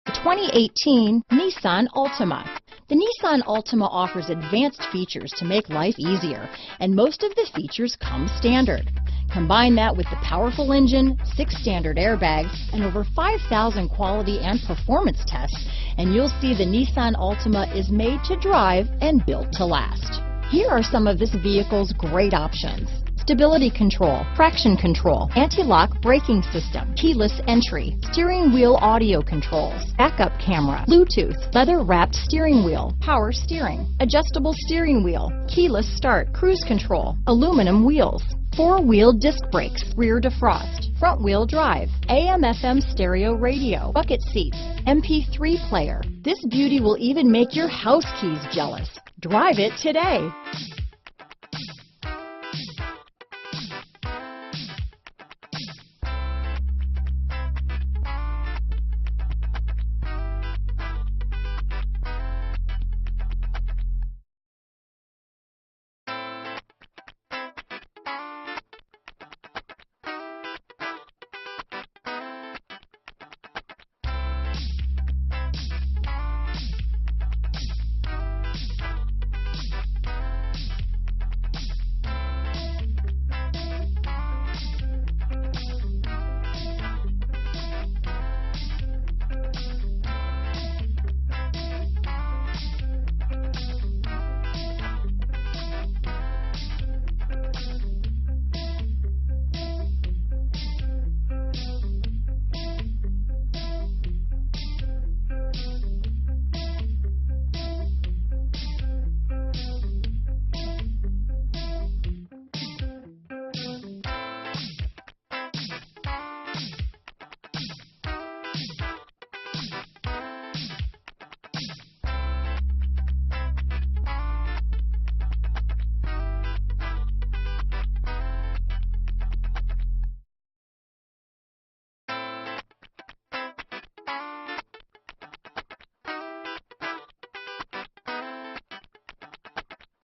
The 2018 Nissan Altima. The Nissan Altima offers advanced features to make life easier, and most of the features come standard. Combine that with the powerful engine, 6 standard airbags, and over 5,000 quality and performance tests, and you'll see the Nissan Altima is made to drive and built to last. Here are some of this vehicle's great options: stability control, traction control, anti-lock braking system, keyless entry, steering wheel audio controls, backup camera, Bluetooth, leather-wrapped steering wheel, power steering, adjustable steering wheel, keyless start, cruise control, aluminum wheels, 4-wheel disc brakes, rear defrost, front-wheel drive, AM/FM stereo radio, bucket seats, MP3 player. This beauty will even make your house keys jealous. Drive it today.